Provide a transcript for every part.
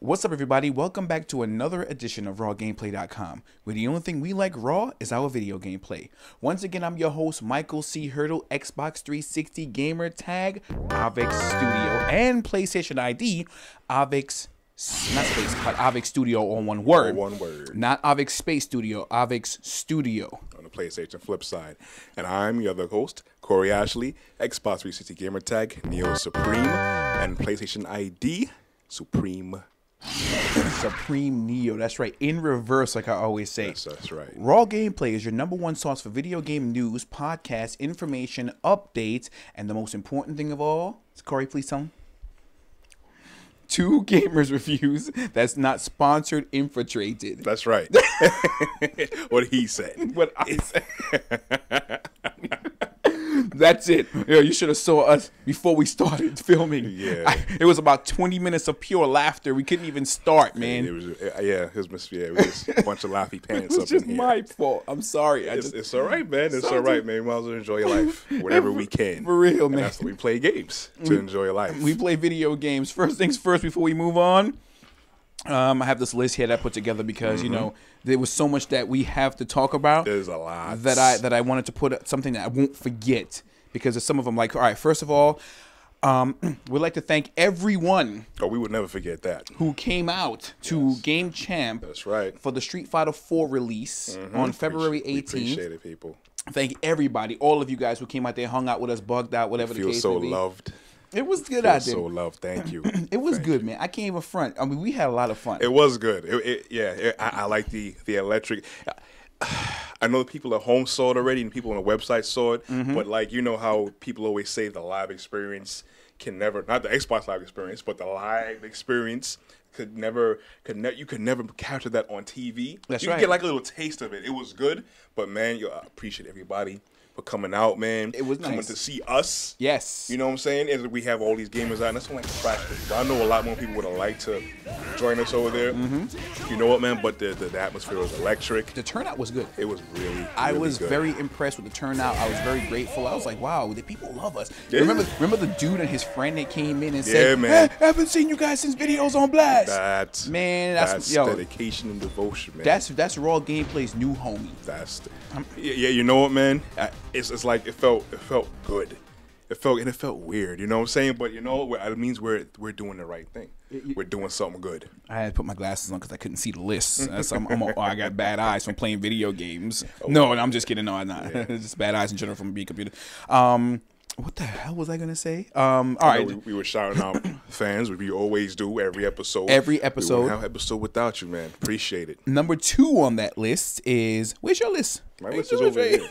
What's up, everybody? Welcome back to another edition of RawGameplay.com, where the only thing we like raw is our video gameplay. Once again, I'm your host, Michael C. Hurdle, Xbox 360 gamer tag, Avex Studio, and PlayStation ID, Avex, not Space, but Avex Studio on one word. One word. Not Avex Space Studio, Avex Studio. On the PlayStation flip side. And I'm your other host, Corey Ashley, Xbox 360 gamer tag, Neo Supreme, and PlayStation ID, Supreme Neo, that's right, in reverse, like I always say. Yes, that's right. Raw Gameplay is your #1 source for video game news, podcasts, information, updates, and the most important thing of all, Corey, please tell them. 2 gamers reviews that's not sponsored, infiltrated. That's right. What he said. What I said. That's it. Yeah, you should have saw us before we started filming. Yeah. It was about 20 minutes of pure laughter. We couldn't even start, man. It was, it was a bunch of laughy pants It was up just in here. my fault. I'm sorry. It's all right, man. It's all right, man. We might as well enjoy your life whenever we can. For real, And man. that's why we play games, to enjoy life. We play video games. First things first, before we move on, I have this list here that I put together because, you know, there was so much that we have to talk about. There's a lot. That I wanted to put something that I won't forget, because there's some of them like, all right, first of all, we'd like to thank everyone Oh, we would never forget that. who came out to Game Champ That's right. for the Street Fighter 4 release on February 18th. We appreciate it, people. Thank everybody, all of you guys who came out there, hung out with us, bugged out, whatever the Feel case so may be. loved. It was good Feel out there. so loved. Thank you. It was Thank good, man. I can't even front. I mean, we had a lot of fun. It was good. I like the electric. I know people at home saw it already and people on the website saw it, but like, you know how people always say the live experience can never, not the Xbox live experience, but the live experience you could never capture that on TV. That's you right. You get like a little taste of it. It was good, but man, I appreciate everybody for coming out, man. It was coming nice to see us. Yes. You know what I'm saying? And we have all these gamers out, and that's like a fraction of people. I know a lot more people would have liked to join us over there. You know what, man? But the atmosphere was electric. The turnout was good. It was really I was good. very impressed with the turnout. I was very grateful. I was like, wow, the people love us. Yeah. Remember the dude and his friend that came in and Yeah, said, man. "Hey, I haven't seen you guys since videos on Blast." That's yo, dedication and devotion, man. That's Raw Gameplay's new homie. Yeah. You know what, man? It's like it felt good. It felt weird. You know what I'm saying? But you know, it means we're doing the right thing. We're doing something good. I had to put my glasses on because I couldn't see the list. I got bad eyes from playing video games. No, I'm just kidding. No, I'm not. Just bad eyes in general from being computer. What the hell was I gonna say? All right. We were shouting out fans, we always do every episode. Every We episode. wouldn't have an episode without you, man. Appreciate it. Number 2 on that list is, where's your list? My list is over here.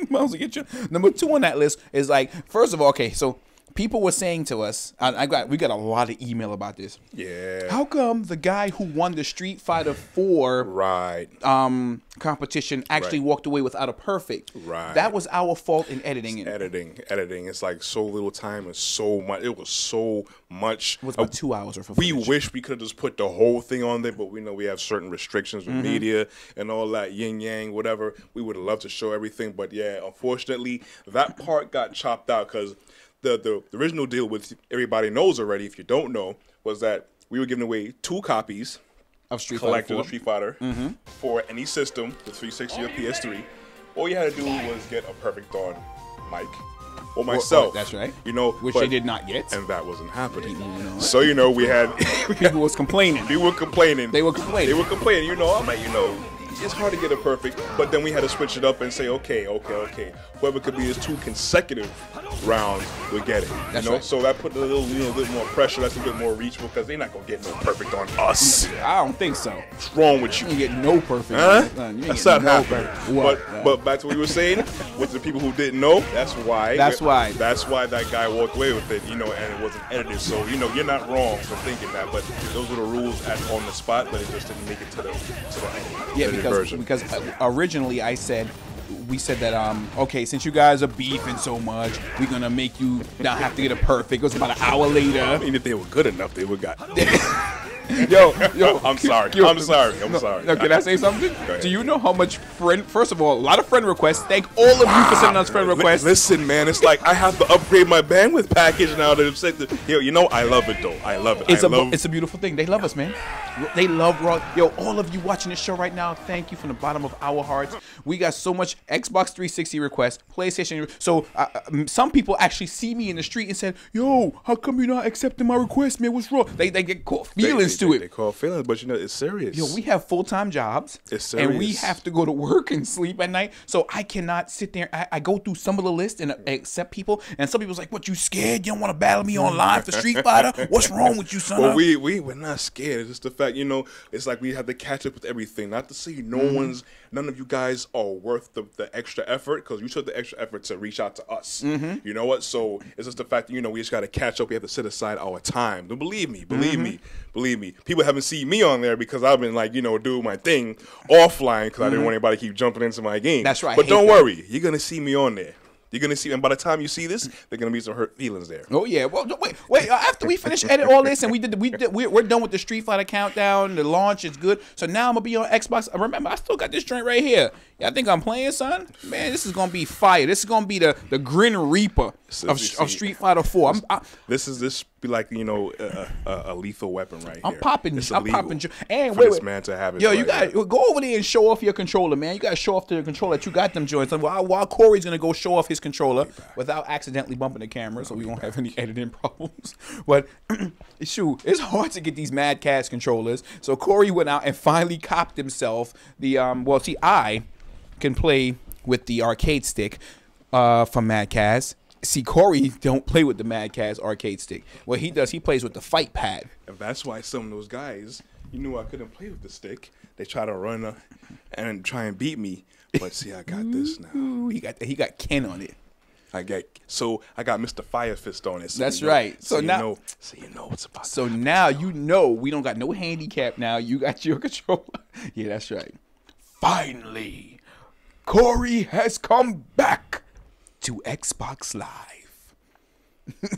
Might as well get you. Number 2 on that list is like, first of all, okay, so people were saying to us, we got a lot of email about this. Yeah. How come the guy who won the Street Fighter 4 Right. competition actually Right. walked away without a perfect? Right. That was our fault in editing it. Editing. It's like so little time and so much. It was so much. It was about 2 hours worth of We footage. wish we could have just put the whole thing on there, but we know we have certain restrictions with media and all that yin yang, whatever. We would love to show everything, but yeah, unfortunately, that part got chopped out because the original deal, which everybody knows already, if you don't know, was that we were giving away 2 copies of Street collected Fighter 4. of Street Fighter for any system, the 360 or PS3. All you had to do was get a perfect on Mike or myself. That's right. You know, Which they did not get. and that wasn't happening. You know. So you know, we had People was complaining. we were complaining. They were complaining. They were complaining. You know, I'm like, you know, it's hard to get it perfect, but then we had to switch it up and say, okay. Whoever could be his 2 consecutive rounds would get it. That's you know, right. so that put a little bit more pressure. That's a bit more reachable because they're not gonna get no perfect on us. I don't think so. What's wrong with you? You ain't get no perfect. Huh? You ain't That's get not no happening. perfect. What? But back to what we were saying, with the people who didn't know, that's why that guy walked away with it, you know, and it wasn't edited. So, you know, you're not wrong for thinking that, but those were the rules on the spot, but it just didn't make it to the Yeah, edited version. because originally we said that okay, since you guys are beefing so much, we're gonna make you not have to get a perfect. It was about an hour later. I mean, if they were good enough, they would got. Yo. I'm sorry. Yo. I'm sorry. No, can I say something? ahead. Do you know how much first of all, a lot of friend requests. Thank all of you for sending us friend requests. Listen, man, it's like I have to upgrade my bandwidth package now. You know, I love it though. I love it. It's a beautiful thing. They love us, man. They love Raw. Yo, all of you watching this show right now, thank you from the bottom of our hearts. We got so much Xbox 360 requests, PlayStation. So some people actually see me in the street and said, "Yo, how come you're not accepting my request, man? What's wrong?" They get caught feelings to it. They call feelings, but you know it's serious. Yo, we have full-time jobs. It's serious. And we have to go to work and sleep at night. So I cannot sit there. I go through some of the list and accept people. And some people's like, "What, you scared? You don't want to battle me online for Street Fighter? What's wrong with you, son?" Well, we're not scared. It's just the fact, you know, it's like we have to catch up with everything. Not to say none of you guys are worth the extra effort, because you took the extra effort to reach out to us. You know what? So it's just the fact that, you know, we just got to catch up. We have to set aside our time. Don't believe me. Believe me. People haven't seen me on there because I've been like, you know, doing my thing offline because I didn't want anybody to keep jumping into my game. That's right. But don't worry. You're going to see me on there. You're going to see, and by the time you see this, there are going to be some hurt feelings there. Oh yeah. Well, wait. After we finish edit all this and we're done with the Street Fighter countdown. The launch is good. So now I'm gonna be on Xbox. Remember, I still got this joint right here. Yeah, I think I'm playing, son. Man, this is gonna be fire. This is gonna be the Grin Reaper of Street Fighter 4. This be like, you know, a lethal weapon right here. I'm popping. And for this man to have it. Yo, you got go over there and show off your controller, man. You got to show off the controller that you got them joints. While Corey's gonna go show off his controller without accidentally bumping the camera, so we won't have any editing problems. But shoot, it's hard to get these Mad Catz controllers. So Corey went out and finally copped himself the well, see, I can play with the arcade stick from Mad Catz. See, Corey don't play with the Mad Catz arcade stick. What he does, he plays with the fight pad. And that's why some of those guys, you knew I couldn't play with the stick. They try to run and try and beat me. But see, I got this now. Ooh, he got Ken on it. I got Mr. Fire Fist on it. So that's right. So now, you know what's about. So now you know we don't got no handicap now. You got your controller. Yeah, that's right. Finally, Corey has come back to Xbox Live.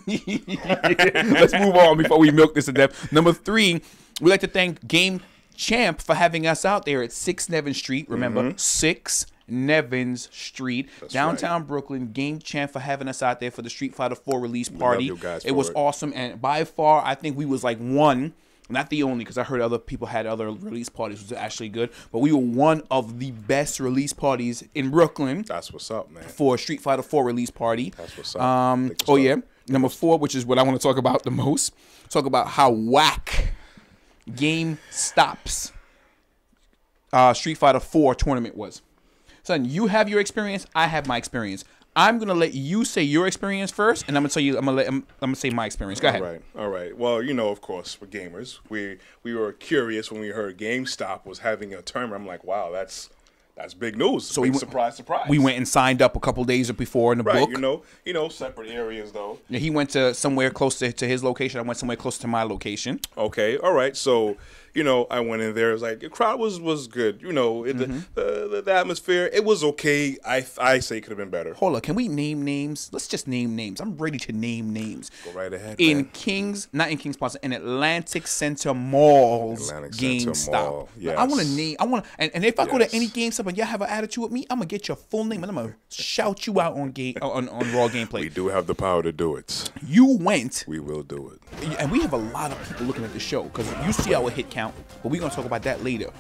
Let's move on before we milk this to death. Number 3, we'd like to thank Game Champ for having us out there at 6 Nevins Street. Remember, 6 Nevins Street, That's downtown right. Brooklyn. Game Champ for having us out there for the Street Fighter 4 release party. We love you guys it was awesome, and by far, I think we was like one. Not the only, because I heard other people had other release parties, which was actually good. But we were one of the best release parties in Brooklyn. That's what's up, man. For a Street Fighter 4 release party. That's what's up. Oh, yeah. Number 4, which is what I want to talk about the most. Talk about how whack GameStop's Street Fighter 4 tournament was. Son, you have your experience. I have my experience. I'm gonna let you say your experience first, and I'm gonna tell you. I'm gonna say my experience. Go ahead. All right. Well, you know, of course, we're gamers. We were curious when we heard GameStop was having a tournament. I'm like, wow, that's big news. So surprise. We went and signed up a couple days before in the book. You know, separate areas though. Yeah, he went to somewhere close to his location. I went somewhere close to my location. Okay. All right. So, you know, I went in there. It was like the crowd was good. You know, the atmosphere, it was okay. I say it could have been better. Hold on, can we name names? Let's just name names. I'm ready to name names. Go right ahead. Not in Kings Plaza, in Atlantic Center Mall's GameStop. Yes. I want to name. And if I go to any GameStop and y'all have an attitude with me, I'm gonna get your full name and I'm gonna shout you out on Raw Gameplay. We do have the power to do it. You went. We will do it. And we have a lot of people looking at the show because you see our hit count, but we're gonna talk about that later.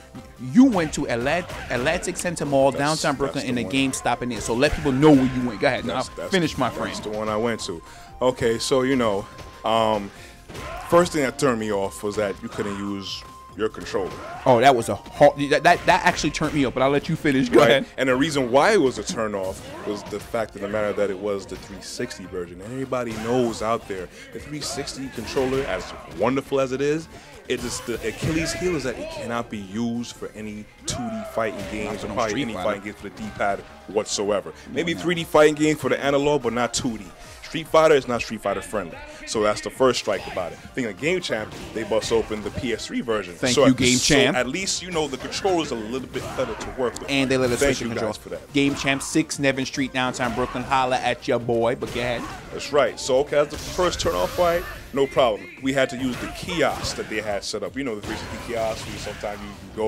You went to Atlantic Center Mall, downtown Brooklyn, in the GameStop in there. So let people know where you went. Go ahead. Now finish, my friend. That's the one I went to. Okay, so you know, first thing that turned me off was that you couldn't use your controller. Oh, that was a hard, that actually turned me up, but I'll let you finish. Go ahead. And the reason why it was a turn off was the fact of the matter that it was the 360 version. And everybody knows out there, the 360 controller, as wonderful as it is the Achilles heel is that it cannot be used for any 2D fighting games or probably any fighting games for the D-pad whatsoever. Maybe 3D fighting games for the analog, but not 2D. Street Fighter is not Street Fighter friendly. So that's the first strike about it. Thing of Game Champ, they bust open the PS3 version. Thank you, Game Champ. So at least you know the controller's a little bit better to work with. And they let us Thank switch you the control. guys for that. Game Champ 6, Nevin Street, downtown Brooklyn. Holla at your boy, but go ahead. That's right. So, okay, that's the first turn-off fight. No problem. We had to use the kiosk that they had set up. You know, the 360 kiosk where sometimes you go